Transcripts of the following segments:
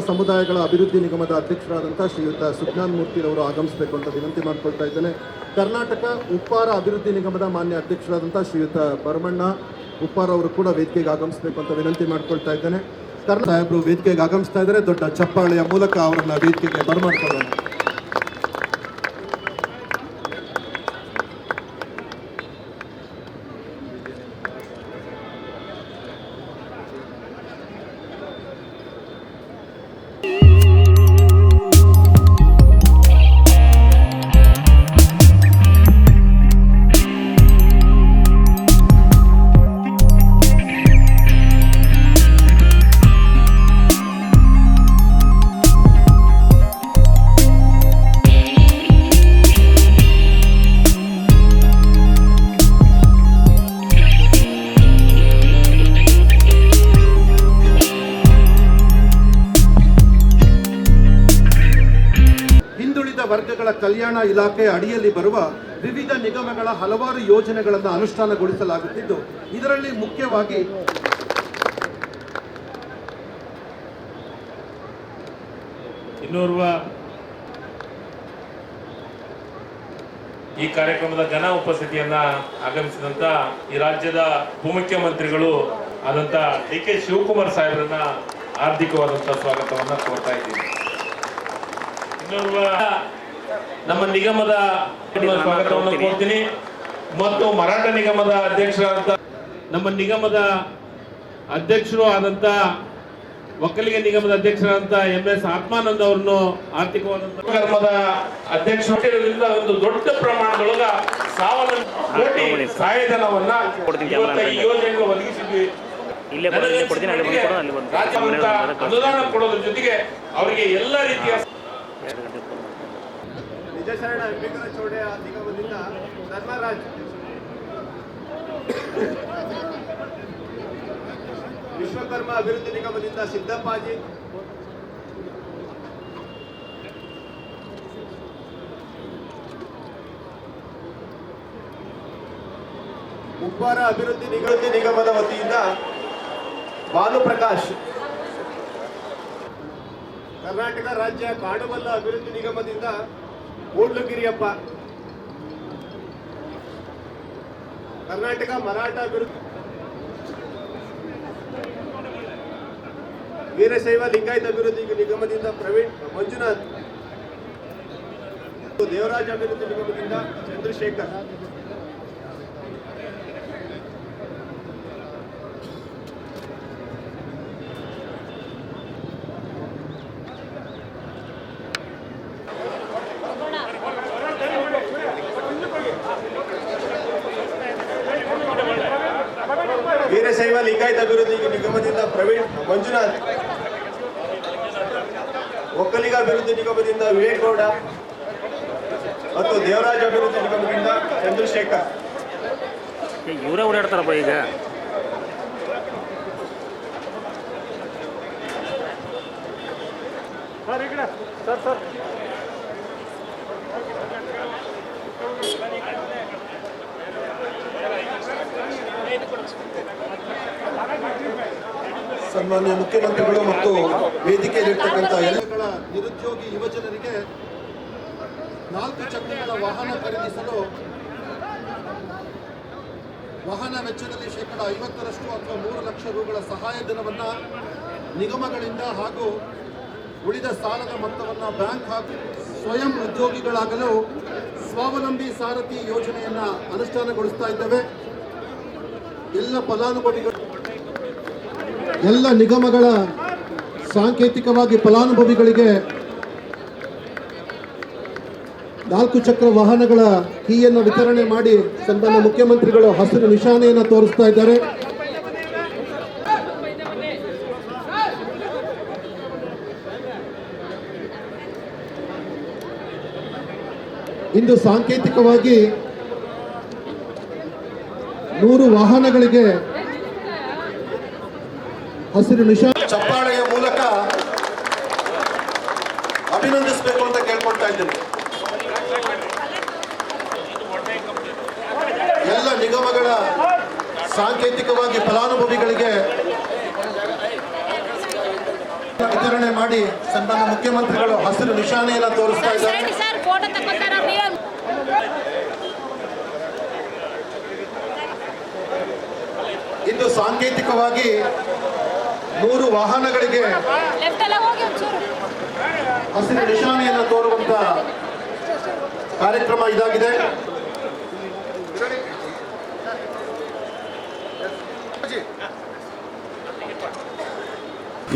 ಸಮುದಾಯಗಳ ಅಭಿವೃದ್ಧಿ ನಿಗಮದ ಅಧ್ಯಕ್ಷರಾದಂಥ ಶ್ರೀಯುತ ಸುಜ್ಞಾನ್ ಮೂರ್ತಿರವರು ಆಗಮಿಸಬೇಕು ಅಂತ ವಿನಂತಿ ಮಾಡಿಕೊಳ್ತಾ ಇದ್ದೇನೆ. ಕರ್ನಾಟಕ ಉಪ್ಪಾರ ಅಭಿವೃದ್ಧಿ ನಿಗಮದ ಮಾನ್ಯ ಅಧ್ಯಕ್ಷರಾದಂಥ ಶ್ರೀಯುತ ಭರಮಣ್ಣ ಉಪ್ಪಾರ ಅವರು ಕೂಡ ವೇದಿಕೆಗೆ ಆಗಮಿಸಬೇಕು ಅಂತ ವಿನಂತಿ ಮಾಡಿಕೊಳ್ತಾ ಇದ್ದೇನೆ. ಸಾಹೇಬರು ವೇದಿಕೆಗೆ ಆಗಮಿಸ್ತಾ ಇದ್ದಾರೆ. ದೊಡ್ಡ ಚಪ್ಪಾಳೆಯ ಮೂಲಕ ಅವರನ್ನ ವೇದಿಕೆಗೆ ಬರಮಾಡ್ಕೊಳ್ಳೋಣ. ವರ್ಗಗಳ ಕಲ್ಯಾಣ ಇಲಾಖೆ ಅಡಿಯಲ್ಲಿ ಬರುವ ವಿವಿಧ ನಿಗಮಗಳ ಹಲವಾರು ಯೋಜನೆಗಳನ್ನು ಅನುಷ್ಠಾನಗೊಳಿಸಲಾಗುತ್ತಿದ್ದು, ಇದರಲ್ಲಿ ಮುಖ್ಯವಾಗಿ ಇನ್ನೋರ್ವ ಈ ಕಾರ್ಯಕ್ರಮದ ಘನ ಉಪಸ್ಥಿತಿಯನ್ನ ಆಗಮಿಸಿದಂತ ಈ ರಾಜ್ಯದ ಉಪಮುಖ್ಯಮಂತ್ರಿಗಳು ಆದಂತ ಡಿ.ಕೆ. ಶಿವಕುಮಾರ್ ಸಾಹೇಬರನ್ನ ಹಾರ್ದಿಕವಾದಂತಹ ಸ್ವಾಗತವನ್ನ ಕೋರ್ತಾ ಇದ್ದೀನಿ. ಇನ್ನೋರ್ವ ನಮ್ಮ ನಿಗಮದ ಸ್ವಾಗತವನ್ನು ಕೋರ್ತೀನಿ ಮತ್ತು ಮರಾಠ ನಿಗಮದ ಅಧ್ಯಕ್ಷರಾದಂತ ನಮ್ಮ ನಿಗಮದ ಅಧ್ಯಕ್ಷರು ಆದಂತ ಒಕ್ಕಲಿಗ ನಿಗಮದ ಅಧ್ಯಕ್ಷರಾದಂತ ಎಂ.ಎಸ್. ಆತ್ಮಾನಂದ ಅವರನ್ನು ಆರ್ಥಿಕವಾದಂತ ಕರ್ಮದ ಅಧ್ಯಕ್ಷರಿಂದ ಒಂದು ದೊಡ್ಡ ಪ್ರಮಾಣದೊಳಗ 1,000 ಕೋಟಿ ಸಹಾಯಧನವನ್ನ ಈ ಯೋಜನೆಗೆ ಒದಗಿಸಿದ್ವಿ. ಅನುದಾನ ಕೊಡೋದ್ರ ಜೊತೆಗೆ ಅವರಿಗೆ ಎಲ್ಲ ರೀತಿಯ ನಿಜಶರಣ ಅಂಬಿಕರ ಚೌಡೆ ನಿಗಮದಿಂದ ಧರ್ಮರಾಜ್, ವಿಶ್ವಕರ್ಮ ಅಭಿವೃದ್ಧಿ ನಿಗಮದಿಂದ ಸಿದ್ದಪ್ಪಾಜಿ, ಉಪ್ಪಾರ ಅಭಿವೃದ್ಧಿ ನಿಗಮದ ವತಿಯಿಂದ ಭಾನುಪ್ರಕಾಶ್, ಕರ್ನಾಟಕ ರಾಜ್ಯ ಕಾಡುಮಲ್ಲ ಅಭಿವೃದ್ಧಿ ನಿಗಮದಿಂದ ಕೂಡ್ಲುಗಿರಿಯಪ್ಪ, ಕರ್ನಾಟಕ ಮರಾಠ ಅಭಿವೃದ್ಧಿ ವೀರಶೈವ ಲಿಂಗಾಯತ ಅಭಿವೃದ್ಧಿ ನಿಗಮದಿಂದ ಪ್ರವೀಣ್ ಮಂಜುನಾಥ್, ದೇವರಾಜ ಅಭಿವೃದ್ಧಿ ನಿಗಮದಿಂದ ಚಂದ್ರಶೇಖರ್, ವೀರಶೈವ ಲಿಂಗಾಯತ ಅಭಿವೃದ್ಧಿ ನಿಗಮದಿಂದ ಪ್ರವೀಣ್ ಮಂಜುನಾಥ್, ಒಕ್ಕಲಿಗ ಅಭಿವೃದ್ಧಿ ನಿಗಮದಿಂದ ವಿವೇಕ್ ಗೌಡ ಮತ್ತು ದೇವರಾಜ ಅಭಿವೃದ್ಧಿ ನಿಗಮದಿಂದ ಚಂದ್ರಶೇಖರ್. ಇವರೇ ಓಡಾಡ್ತಾರಪ್ಪ ಈಗ. ಸರ್ ಸನ್ಮಾನ್ಯ ಮುಖ್ಯಮಂತ್ರಿಗಳು ಮತ್ತು ವೇದಿಕೆಯಲ್ಲಿರ್ತಕ್ಕಂಥ ಎಲ್ಲ ನಿರುದ್ಯೋಗಿ ಯುವಜನರಿಗೆ 4 ಚಕ್ರಗಳ ವಾಹನ ಖರೀದಿಸಲು ವಾಹನ ವೆಚ್ಚದಲ್ಲಿ 50% ಅಥವಾ 3 ಲಕ್ಷ ರುಗಳ ಸಹಾಯಧನವನ್ನು ನಿಗಮಗಳಿಂದ ಹಾಗೂ ಉಳಿದ ಸಾಲದ ಮೊತ್ತವನ್ನು ಬ್ಯಾಂಕ್ ಹಾಗೂ ಸ್ವಯಂ ಉದ್ಯೋಗಿಗಳಾಗಲು ಸ್ವಾವಲಂಬಿ ಸಾರಥಿ ಯೋಜನೆಯನ್ನು ಅನುಷ್ಠಾನಗೊಳಿಸ್ತಾ ಇದ್ದೇವೆ. ಎಲ್ಲ ಫಲಾನುಭವಿಗಳು, ಎಲ್ಲ ನಿಗಮಗಳ ಸಾಂಕೇತಿಕವಾಗಿ ಫಲಾನುಭವಿಗಳಿಗೆ 4 ಚಕ್ರ ವಾಹನಗಳ ಕೀಯನ್ನು ವಿತರಣೆ ಮಾಡಿ ಸನ್ಮಾನ್ಯ ಮುಖ್ಯಮಂತ್ರಿಗಳು ಹಸಿರು ನಿಶಾನೆಯನ್ನು ತೋರಿಸ್ತಾ ಇದ್ದಾರೆ. ಇಂದು ಸಾಂಕೇತಿಕವಾಗಿ 100 ವಾಹನಗಳಿಗೆ ಹಸಿರು ನಿಶಾನೆ ಚಪ್ಪಾಳೆಯ ಮೂಲಕ ಅಭಿನಂದಿಸಬೇಕು ಅಂತ ಕೇಳ್ಕೊಳ್ತಾ ಇದ್ದೇನೆ. ಎಲ್ಲ ನಿಗಮಗಳ ಸಾಂಕೇತಿಕವಾಗಿ ಫಲಾನುಭವಿಗಳಿಗೆ ವಿತರಣೆ ಮಾಡಿ ಸನ್ಮಾನ್ಯ ಮುಖ್ಯಮಂತ್ರಿಗಳು ಹಸಿರು ನಿಶಾನೆಯನ್ನು ತೋರಿಸ್ತಾ ಇದ್ದಾರೆ. ಸರ್ ಫೋಟೋ ತಗೋತಾರ ಇಂದು ಸಾಂಕೇತಿಕವಾಗಿ 100 ವಾಹನಗಳಿಗೆ ಲೆಫ್ಟ್ ಎಲ್ಲ ಹೋಗಿ ಒಂಚೂರು ಹಸಿರು ನಿಶಾನೆಯನ್ನು ತೋರುವಂತ ಕಾರ್ಯಕ್ರಮ ಇದಾಗಿದೆ.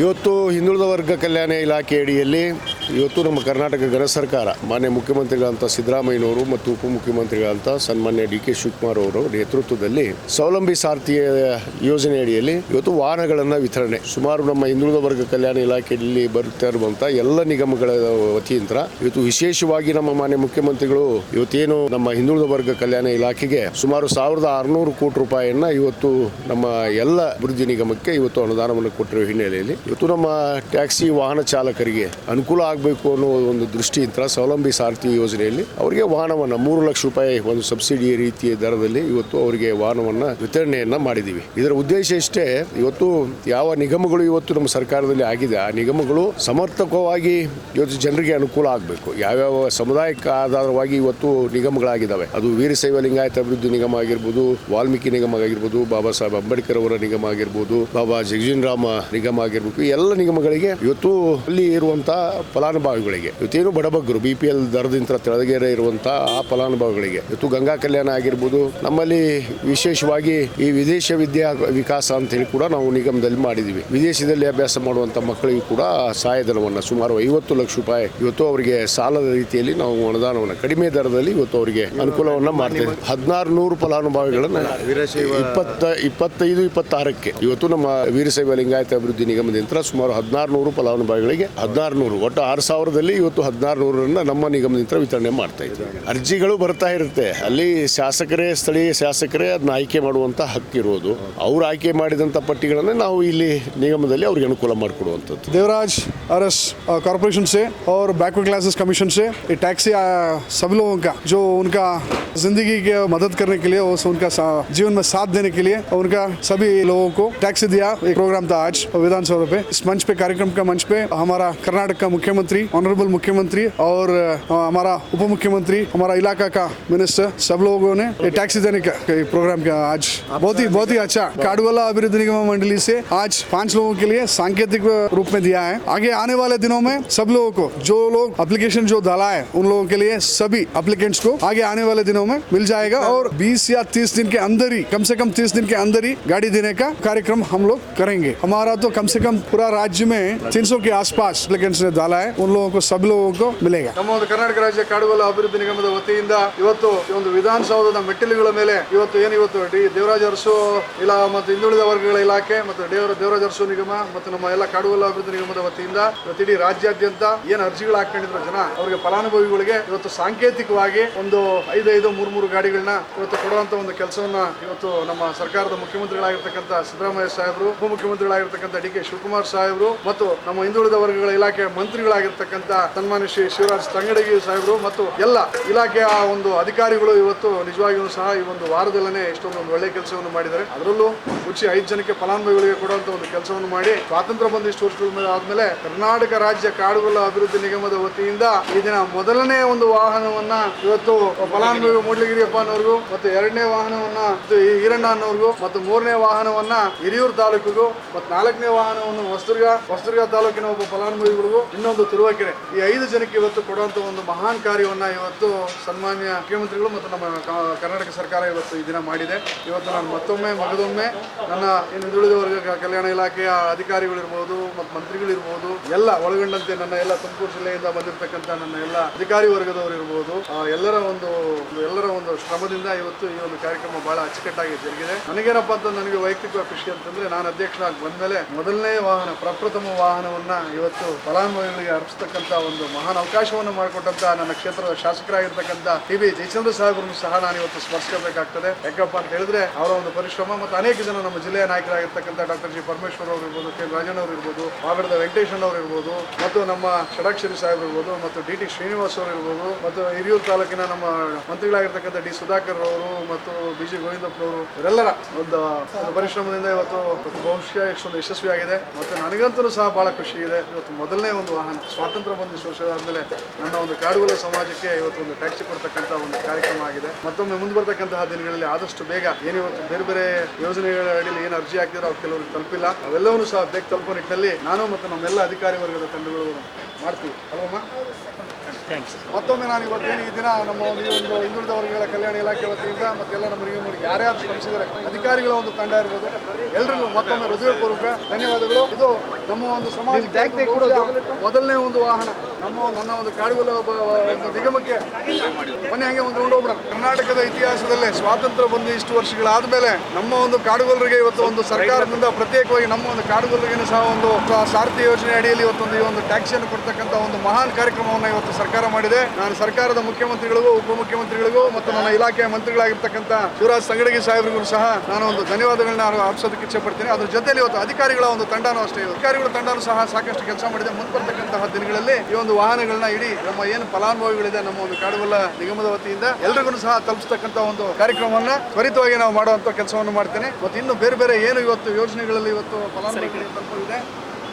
ಇವತ್ತು ಹಿಂದುಳಿದ ವರ್ಗ ಕಲ್ಯಾಣ ಇಲಾಖೆ ಅಡಿಯಲ್ಲಿ ಇವತ್ತು ನಮ್ಮ ಕರ್ನಾಟಕ ಗಣ ಸರ್ಕಾರ ಮಾನ್ಯ ಮುಖ್ಯಮಂತ್ರಿಗಳಂತ ಸಿದ್ದರಾಮಯ್ಯನವರು ಮತ್ತು ಉಪಮುಖ್ಯಮಂತ್ರಿಗಳಂತ ಸನ್ಮಾನ್ಯ ಡಿ ಕೆ ಶಿವಕುಮಾರ್ ಅವರು ನೇತೃತ್ವದಲ್ಲಿ ಸ್ವಾವಲಂಬಿ ಸಾರಥಿ ಯೋಜನೆ ಅಡಿಯಲ್ಲಿ ಇವತ್ತು ವಾಹನಗಳನ್ನು ವಿತರಣೆ ಸುಮಾರು ನಮ್ಮ ಹಿಂದುಳಿದ ವರ್ಗ ಕಲ್ಯಾಣ ಇಲಾಖೆಯಲ್ಲಿ ಬರುತ್ತಾ ಇರುವಂಥ ಎಲ್ಲ ನಿಗಮಗಳ ವತಿಯಿಂದ ಇವತ್ತು ವಿಶೇಷವಾಗಿ ನಮ್ಮ ಮಾನ್ಯ ಮುಖ್ಯಮಂತ್ರಿಗಳು ಇವತ್ತೇನು ನಮ್ಮ ಹಿಂದುಳಿದ ವರ್ಗ ಕಲ್ಯಾಣ ಇಲಾಖೆಗೆ ಸುಮಾರು 1600 ಕೋಟಿ ರೂಪಾಯಿಯನ್ನ ಇವತ್ತು ನಮ್ಮ ಎಲ್ಲ ಅಭಿವೃದ್ಧಿ ನಿಗಮಕ್ಕೆ ಇವತ್ತು ಅನುದಾನವನ್ನು ಕೊಟ್ಟಿರುವ ಹಿನ್ನೆಲೆಯಲ್ಲಿ ಇವತ್ತು ನಮ್ಮ ಟ್ಯಾಕ್ಸಿ ವಾಹನ ಚಾಲಕರಿಗೆ ಅನುಕೂಲ ಆಗಬೇಕು ಅನ್ನೋ ಒಂದು ದೃಷ್ಟಿಯಿಂದ ಸ್ವಾವಲಂಬಿ ಸಾರಥಿ ಯೋಜನೆಯಲ್ಲಿ ಅವರಿಗೆ ವಾಹನವನ್ನು 3 ಲಕ್ಷ ರೂಪಾಯಿ ಒಂದು ಸಬ್ಸಿಡಿ ರೀತಿಯ ದರದಲ್ಲಿ ಇವತ್ತು ಅವರಿಗೆ ವಾಹನವನ್ನು ವಿತರಣೆಯನ್ನ ಮಾಡಿದ್ದೀವಿ. ಇದರ ಉದ್ದೇಶ ಇಷ್ಟೇ, ಇವತ್ತು ಯಾವ ನಿಗಮಗಳು ಇವತ್ತು ನಮ್ಮ ಸರ್ಕಾರದಲ್ಲಿ ಆಗಿದೆ ಆ ನಿಗಮಗಳು ಸಮರ್ಪಕವಾಗಿ ಇವತ್ತು ಜನರಿಗೆ ಅನುಕೂಲ ಆಗಬೇಕು. ಯಾವ್ಯಾವ ಸಮುದಾಯಕ್ಕೆ ಆಧಾರವಾಗಿ ಇವತ್ತು ನಿಗಮಗಳಾಗಿದ್ದಾವೆ, ಅದು ವೀರಶೈವ ಲಿಂಗಾಯತ ಅಭಿವೃದ್ಧಿ ನಿಗಮ ಆಗಿರ್ಬೋದು, ವಾಲ್ಮೀಕಿ ನಿಗಮ ಆಗಿರ್ಬೋದು, ಬಾಬಾ ಸಾಹೇಬ್ ಅಂಬೇಡ್ಕರ್ ಅವರ ನಿಗಮ ಆಗಿರ್ಬೋದು, ಬಾಬಾ ಜಗಜೀವನರಾಮ ನಿಗಮ ಆಗಿರ್ಬೋದು, ಎಲ್ಲ ನಿಗಮಗಳಿಗೆ ಇವತ್ತು ಅಲ್ಲಿ ಇರುವಂತಹ ಫಲಾನುಭವಿಗಳಿಗೆ ಇವತ್ತೇನು ಬಡಬಗ್ಗರು BPL ದರದಿಂದ ತೆಳಗೇರೆ ಇರುವಂತಹ ಆ ಫಲಾನುಭವಿಗಳಿಗೆ ಇವತ್ತು ಗಂಗಾ ಕಲ್ಯಾಣ ಆಗಿರ್ಬೋದು, ನಮ್ಮಲ್ಲಿ ವಿಶೇಷವಾಗಿ ಈ ವಿದೇಶ ವಿದ್ಯಾ ವಿಕಾಸ ಅಂತ ಹೇಳಿ ಕೂಡ ನಾವು ನಿಗಮದಲ್ಲಿ ಮಾಡಿದ್ದೀವಿ. ವಿದೇಶದಲ್ಲಿ ಅಭ್ಯಾಸ ಮಾಡುವಂತ ಮಕ್ಕಳಿಗೂ ಕೂಡ ಸಹಾಯಧನವನ್ನು ಸುಮಾರು 50 ಲಕ್ಷ ರೂಪಾಯಿ ಇವತ್ತು ಅವರಿಗೆ ಸಾಲದ ರೀತಿಯಲ್ಲಿ ನಾವು ಅನುದಾನವನ್ನು ಕಡಿಮೆ ದರದಲ್ಲಿ ಇವತ್ತು ಅವರಿಗೆ ಅನುಕೂಲವನ್ನ ಮಾಡ್ತೇವೆ. 1600 ಫಲಾನುಭವಿಗಳನ್ನ 25-26ಕ್ಕೆ ಇವತ್ತು ನಮ್ಮ ವೀರಶೈವ ಲಿಂಗಾಯತ ಅಭಿವೃದ್ಧಿ ನಿಗಮದಿಂದ ಸುಮಾರು 1600 ಫಲಾನುಭವಿಗಳಿಗೆ 1600 ಒಟ್ಟು 6000ದಲ್ಲಿ ಇವತ್ತು 1600 ನಮ್ಮ ನಿಗಮದಿಂದ ವಿತರಣೆ ಮಾಡ್ತಾ ಇದ್ದೀವಿ. ಅರ್ಜಿಗಳು ಬರ್ತಾ ಇರುತ್ತೆ, ಅಲ್ಲಿ ಶಾಸಕರೇ ಸ್ಥಳೀಯ ಶಾಸಕರೇ ಅದನ್ನ ಆಯ್ಕೆ ಮಾಡುವಂತ ಹಕ್ಕಿರೋದು, ಅವ್ರು ಆಯ್ಕೆ ಮಾಡಿದಂಥ ಪಟ್ಟಿಗಳನ್ನು ನಾವು ಇಲ್ಲಿ ನಿಗಮದಲ್ಲಿ ಅವ್ರಿಗೆ ಅನುಕೂಲ ಮಾಡಿಕೊಡುವಂಥದ್ದು. देवराज RS कॉर्पोरेशन से और बैकवर्ड क्लासेस कमीशन से ये टैक्सी सभी लोगों का जो उनका जिंदगी के मदद करने के लिए और उनका जीवन में साथ देने के लिए उनका सभी लोगों को टैक्सी दिया एक प्रोग्राम था आज विधानसभा पे. इस मंच पे कार्यक्रम का मंच पे हमारा कर्नाटक का मुख्यमंत्री, ऑनरेबल मुख्यमंत्री और हमारा उप मुख्यमंत्री, हमारा इलाका का मिनिस्टर, सब लोगों ने ये टैक्सी देने का प्रोग्राम किया. आज बहुत ही अच्छा काडवाला अभिवृद्धि निगम मंडली से आज 5 लोगों के लिए सांकेतिक रूप में दिया है. आगे आने वाले दिनों में सब लोगों को जो लोग एप्लीकेशन जो डाला है उन लोगों के लिए सभी एप्लीकेंट्स को आगे आने वाले दिनों में मिल जाएगा और 20 या 30 दिन के अंदर ही कम से कम 30 दिन के अंदर ही गाड़ी देने का कार्यक्रम हम लोग करेंगे. हमारा तो कम से कम पूरा राज्य में 300 के आसपास एप्लीकेंट्स ने डाला है, उन लोगों को सभी लोगों को मिलेगा. ನಮ್ಮ ಒಂದು ಕರ್ನಾಟಕ ರಾಜ್ಯ ಕಾಡುಗೊಲ್ಲ ಅಭಿವೃದ್ಧಿ ನಿಗಮದ ವತಿಯಿಂದ ಇವತ್ತು ಒಂದು ವಿಧಾನಸೌಧದ ಮೆಟ್ಟಿಲುಗಳ ಮೇಲೆ ಇವತ್ತು ದೇವರಾಜ ಅರಸು ಇಲ್ಲ ಮತ್ತು ಹಿಂದುಳಿದ ವರ್ಗಗಳ ಇಲಾಖೆ ಮತ್ತು ದೇವರಾಜ ಅರಸು ನಿಗಮ ಮತ್ತು ನಮ್ಮ ಎಲ್ಲ ಕಾಡುಗೊಲ್ಲ ಅಭಿವೃದ್ಧಿ ನಿಗಮದ ವತಿಯಿಂದ ಇವತ್ತು ಇಡೀ ರಾಜ್ಯಾದ್ಯಂತ ಏನು ಅರ್ಜಿಗಳು ಹಾಕೊಂಡಿದ್ರು ಜನ ಅವರಿಗೆ ಫಲಾನುಭವಿಗಳಿಗೆ ಇವತ್ತು ಸಾಂಕೇತಿಕವಾಗಿ ಒಂದು 5-3 ಗಾಡಿಗಳನ್ನ ಇವತ್ತು ಕೊಡುವಂತ ಒಂದು ಕೆಲಸವನ್ನ ಇವತ್ತು ನಮ್ಮ ಸರ್ಕಾರದ ಮುಖ್ಯಮಂತ್ರಿಗಳಾಗಿರ್ತಕ್ಕಂಥ ಸಿದ್ದರಾಮಯ್ಯ ಸಾಹೇಬರು, ಉಪಮುಖ್ಯಮಂತ್ರಿಗಳಾಗಿರ್ತಕ್ಕಂಥ ಡಿ ಕೆ ಶಿವಕುಮಾರ್ ಸಾಹೇಬರು ಮತ್ತು ನಮ್ಮ ಹಿಂದುಳಿದ ವರ್ಗಗಳ ಇಲಾಖೆ ಮಂತ್ರಿಗಳಾಗಿರ್ತಕ್ಕಂಥ ಸನ್ಮಾನ್ಯ ಶ್ರೀ ಶಿವರಾಜ್ ತಂಗಡಗಿ ಸಾಹೇಬರು ಮತ್ತು ಎಲ್ಲ ಇಲಾಖೆಯ ಒಂದು ಅಧಿಕಾರಿಗಳು ಇವತ್ತು ನಿಜವಾಗಿಯೂ ಸಹ ಈ ಒಂದು ವಾರದಲ್ಲೇ ಎಷ್ಟೊಂದು ಒಳ್ಳೆ ಕೆಲಸವನ್ನು ಮಾಡಿದ್ದಾರೆ. ಅದರಲ್ಲೂ ಮುಚ್ಚಿ 5 ಜನಕ್ಕೆ ಫಲಾನುಭವಿಗಳಿಗೆ ಕೊಡುವಂತ ಒಂದು ಕೆಲಸವನ್ನು ಮಾಡಿ ಸ್ವಾತಂತ್ರ್ಯ ಬಂದ ಇಷ್ಟು ವರ್ಷಗಳ ಆದ್ಮೇಲೆ ಕರ್ನಾಟಕ ರಾಜ್ಯ ಕಾಡುಗೊಲ್ಲ ಅಭಿವೃದ್ಧಿ ನಿಗಮದ ವತಿಯಿಂದ ಈ ದಿನ ಮೊದಲನೇ ಒಂದು ವಾಹನವನ್ನ ಇವತ್ತು ಫಲಾನುಭವಿ ಮೂಡ್ಲಗಿರಿಯಪ್ಪ ಅನ್ನೋರ್ಗೂ ಮತ್ತು 2ನೇ ವಾಹನವನ್ನ ಈರಣ್ಣ ಅನ್ನೋರ್ಗೂ ಮತ್ತು 3ನೇ ವಾಹನವನ್ನ ಹಿರಿಯೂರು ತಾಲೂಕಿಗೂ ಮತ್ತು 4ನೇ ವಾಹನವನ್ನು ಹೊಸದುರ್ಗ ತಾಲೂಕಿನ ಒಬ್ಬ ಫಲಾನುಭವಿಗಳಿಗೂ ಇನ್ನೊಂದು ತುರುವೇಕೆರೆ, ಈ 5 ಜನಕ್ಕೆ ಇವತ್ತು ಕೊಡುವಂತ ಒಂದು ಮಹಾನ್ ಕಾರ್ಯವನ್ನ ಇವತ್ತು ಸನ್ಮಾನ್ಯ ಮುಖ್ಯಮಂತ್ರಿಗಳು ಮತ್ತು ನಮ್ಮ ಕರ್ನಾಟಕ ಸರ್ಕಾರ ಇವತ್ತು ಈ ದಿನ ಮಾಡಿದೆ. ಇವತ್ತು ನಾನು ಮತ್ತೊಮ್ಮೆ ನನ್ನ ಹಿಂದುಳಿದ ವರ್ಗ ಕಲ್ಯಾಣ ಇಲಾಖೆಯ ಅಧಿಕಾರಿಗಳಿರ್ಬೋದು ಮತ್ತು ಮಂತ್ರಿಗಳಿರ್ಬೋದು ಎಲ್ಲ ಒಳಗೊಂಡಂತೆ ನನ್ನ ಎಲ್ಲ ತುಮಕೂರು ಜಿಲ್ಲೆಯಿಂದ ಬಂದಿರತಕ್ಕಂಥ ನನ್ನ ಎಲ್ಲ ಅಧಿಕಾರಿ ವರ್ಗದವರು ಇರ್ಬೋದು ಎಲ್ಲರ ಒಂದು ಶ್ರಮದಿಂದ ಇವತ್ತು ಈ ಒಂದು ಕಾರ್ಯಕ್ರಮ ಬಹಳ ಅಚ್ಚುಕಟ್ಟಾಗಿ ಜರುಗಿದೆ. ನನಗೇನಪ್ಪ ಅಂತ ನನಗೆ ವೈಯಕ್ತಿಕ ಖುಷಿ ಅಂತಂದ್ರೆ ನಾನು ಅಧ್ಯಕ್ಷರಾಗಿ ಬಂದ್ಮೇಲೆ ಮೊದಲನೇ ವಾಹನ ಪ್ರಪ್ರಥಮ ವಾಹನವನ್ನ ಇವತ್ತು ಫಲಾನುಭವಿಗಳಿಗೆ ಅರ್ಪಿಸ್ತಕ್ಕಂಥ ಒಂದು ಮಹಾನ್ ಅವಕಾಶವನ್ನು ಮಾಡಿಕೊಟ್ಟಂತ ನನ್ನ ಕ್ಷೇತ್ರದ ಶಾಸಕರಾಗಿರ್ತಕ್ಕಂಥ ಟಿ.ಬಿ. ಜಯಚಂದ್ರ ಸಾಹೇಬರನ್ನು ಸಹ ನಾನು ಇವತ್ತು ಸ್ಮರಿಸಬೇಕಾಗ್ತದೆ. ಯಾಕಪ್ಪ ಅಂತ ಹೇಳಿದ್ರೆ ಅವರ ಒಂದು ಪರಿಶ್ರಮ ಮತ್ತು ಅನೇಕ ಜನ ನಮ್ಮ ಜಿಲ್ಲೆಯ ನಾಯಕರಾಗಿರ್ತಕ್ಕಂಥ ಡಾಕ್ಟರ್ ಜಿ ಪರಮೇಶ್ವರ್ ಅವರು ಇರ್ಬೋದು, ಕೆ ರಾಜನ್ ಅವರು ಇರ್ಬೋದು, ಮಾಗಡದ ವೆಂಕಟೇಶನ್ ಅವರು ಇರ್ಬೋದು, ಮತ್ತು ನಮ್ಮ ಷಡಾಕ್ಷರಿ ಸಾಹೇಬ್ ಇರ್ಬೋದು, ಮತ್ತು ಡಿ.ಟಿ. ಶ್ರೀನಿವಾಸ್ ಅವರು ಇರ್ಬೋದು, ಮತ್ತು ಹಿರಿಯೂರು ತಾಲೂಕಿನ ನಮ್ಮ ಮಂತ್ರಿಗಳಾಗಿರ್ತಕ್ಕಂಥ ಡಿ. ಸುಧಾಕರ್ ಅವರು ಮತ್ತು ಬಿ.ಜಿ. ಗೋವಿಂದಪ್ಪನವರು ಇವರೆಲ್ಲರ ಒಂದು ಪರಿಶ್ರಮದಿಂದ ಇವತ್ತು ಬಹುಶಃ ಇಷ್ಟೊಂದು ಯಶಸ್ವಿಯಾಗಿದೆ. ಮತ್ತು ನನಗಂತೂ ಸಹ ಬಹಳ ಖುಷಿ ಇದೆ. ಇವತ್ತು ಮೊದಲನೇ ಒಂದು ವಾಹನ ಸ್ವಾತಂತ್ರ್ಯ ಬಂದು ಇಷ್ಟು ವರ್ಷ ಆದಮೇಲೆ ನನ್ನ ಒಂದು ಕಾಡುಗೊಲ್ಲ ಸಮಾಜಕ್ಕೆ ಇವತ್ತು ಒಂದು ಟ್ಯಾಕ್ಸಿ ಕೊಡ್ತಕ್ಕಂಥ ಒಂದು ಕಾರ್ಯಕ್ರಮ ಆಗಿದೆ. ಮತ್ತೊಮ್ಮೆ ಮುಂದೆ ಬರ್ತಕ್ಕಂತಹ ದಿನಗಳಲ್ಲಿ ಆದಷ್ಟು ಬೇಗ ಏನಿವತ್ತು ಬೇರೆ ಬೇರೆ ಯೋಜನೆಗಳ ಅಡಿಯಲ್ಲಿ ಏನು ಅರ್ಜಿ ಹಾಕಿದ್ರು ಅವ್ರು ಕೆಲವರು ತಲುಪಿಲ್ಲ, ಅವೆಲ್ಲವನ್ನೂ ಸಹ ಬೇಗ ತಲುಪೋ ನಿಟ್ಟಿನಲ್ಲಿ ನಾನು ಮತ್ತು ನಮ್ಮೆಲ್ಲ ಅಧಿಕಾರಿ ವರ್ಗದ ತಂಡಗಳು ಮಾಡ್ತೀವಿ ಅಲ್ವಮ್ಮ. ಮತ್ತೊಮ್ಮೆ ನಾನು ಇವತ್ತೇನು ಈ ದಿನ ನಮ್ಮ ಒಂದು ಹಿಂದುಳಿದ ವರ್ಗಗಳ ಕಲ್ಯಾಣ ಇಲಾಖೆ ವತಿಯಿಂದ ಮತ್ತೆಲ್ಲ ನಮ್ಮ ಹಿರಿಯರಿಗೆ ಯಾರ್ಯಾರು ಶ್ರಮಿಸಿದರೆ ಅಧಿಕಾರಿಗಳ ಒಂದು ತಂಡ ಇರ್ಬೋದು, ಎಲ್ಲರಿಗೂ ಮತ್ತೊಮ್ಮೆ ಹೃದಯಪೂರ್ವಕ ಧನ್ಯವಾದಗಳು. ಇದು ನಮ್ಮ ಒಂದು ಸಮಾಜ ಮೊದಲನೇ ಒಂದು ವಾಹನ ನನ್ನ ಒಂದು ಕಾಡುಗೊಲ್ಲ ಒಂದು ನಿಗಮಕ್ಕೆ ಮೊನ್ನೆ ಹಂಗೆ ಒಂದು ರೌಂಡ್ ಹೋಗ್ಬಿಡ. ಕರ್ನಾಟಕದ ಇತಿಹಾಸದಲ್ಲೇ ಸ್ವಾತಂತ್ರ್ಯ ಬಂದು ಇಷ್ಟು ವರ್ಷಗಳಾದ್ಮೇಲೆ ನಮ್ಮ ಒಂದು ಕಾಡುಗೊಲ್ಲರಿಗೆ ಇವತ್ತು ಒಂದು ಸರ್ಕಾರದಿಂದ ಪ್ರತ್ಯೇಕವಾಗಿ ನಮ್ಮ ಒಂದು ಕಾಡುಗೊಲ್ಲರಿಗೂ ಸಹ ಒಂದು ಸಾರಥಿ ಯೋಜನೆ ಅಡಿಯಲ್ಲಿ ಇವತ್ತೊಂದು ಈ ಒಂದು ಟ್ಯಾಕ್ಸಿಯನ್ನು ಕೊಡ್ತಕ್ಕಂಥ ಒಂದು ಮಹಾನ್ ಕಾರ್ಯಕ್ರಮವನ್ನು ಇವತ್ತು ಸರ್ಕಾರ ಮಾಡಿದೆ. ನಾನು ಸರ್ಕಾರದ ಮುಖ್ಯಮಂತ್ರಿಗಳಿಗೂ ಉಪಮುಖ್ಯಮಂತ್ರಿಗಳಿಗೂ ಮತ್ತು ನನ್ನ ಇಲಾಖೆಯ ಮಂತ್ರಿಗಳಾಗಿರ್ತಕ್ಕಂಥ ಶಿವರಾಜ್ ಸಂಗಡಗಿ ಸಾಹೇಬರಿಗೂ ಸಹ ನಾನು ಒಂದು ಧನ್ಯವಾದಗಳನ್ನ ಅರ್ಪಿಸೋದಕ್ಕೆ ಇಚ್ಛೆ ಪಡ್ತೀನಿ. ಅದ್ರ ಜೊತೆಲಿ ಇವತ್ತು ಅಧಿಕಾರಿಗಳ ಒಂದು ತಂಡನೂ ಅಷ್ಟೇ, ಅಧಿಕಾರಿಗಳ ತಂಡನೂ ಸಹ ಸಾಕಷ್ಟು ಕೆಲಸ ಮಾಡಿದೆ. ಮುಂದೆ ಬರ್ತಕ್ಕಂತಹ ದಿನಗಳಲ್ಲಿ ಈ ಒಂದು ವಾಹನಗಳನ್ನ ಇಡೀ ನಮ್ಮ ಏನು ಫಲಾನುಭವಿಗಳಿದೆ ನಮ್ಮ ಒಂದು ಕಾಡುಗೊಲ್ಲ ನಿಗಮದ ವತಿಯಿಂದ ಎಲ್ರಿಗೂ ಸಹ ತಲುಪಿಸ್ತಕ್ಕಂಥ ಒಂದು ಕಾರ್ಯಕ್ರಮವನ್ನ ತ್ವರಿತವಾಗಿ ನಾವು ಮಾಡುವಂತ ಕೆಲಸವನ್ನು ಮಾಡ್ತೇನೆ. ಮತ್ತು ಇನ್ನು ಬೇರೆ ಬೇರೆ ಏನು ಇವತ್ತು ಯೋಜನೆಗಳಲ್ಲಿ ಇವತ್ತು ಫಲಾನುಭವಿಗಳಿಗೆ ತಲುಪಿದೆ,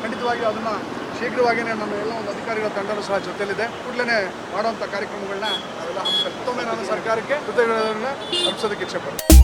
ಖಂಡಿತವಾಗಿ ಅದನ್ನ ಶೀಘ್ರವಾಗಿಯೇ ನಮ್ಮ ಎಲ್ಲ ಒಂದು ಅಧಿಕಾರಿಗಳ ತಂಡನೂ ಸಹ ಜೊತೆಲಿದೆ. ಕೂಡಲೇ ಮಾಡುವಂಥ ಕಾರ್ಯಕ್ರಮಗಳನ್ನ ನಾವೆಲ್ಲ ಹಮ್ಮಿಕೊಳ್ಳಿ. ಮತ್ತೊಮ್ಮೆ ನಾನು ಸರ್ಕಾರಕ್ಕೆ ಕೃತಜ್ಞತೆಗಳನ್ನ ಅರ್ಪಿಸೋದಕ್ಕೆ ಇಚ್ಛೆ ಪಡ್ತೀನಿ.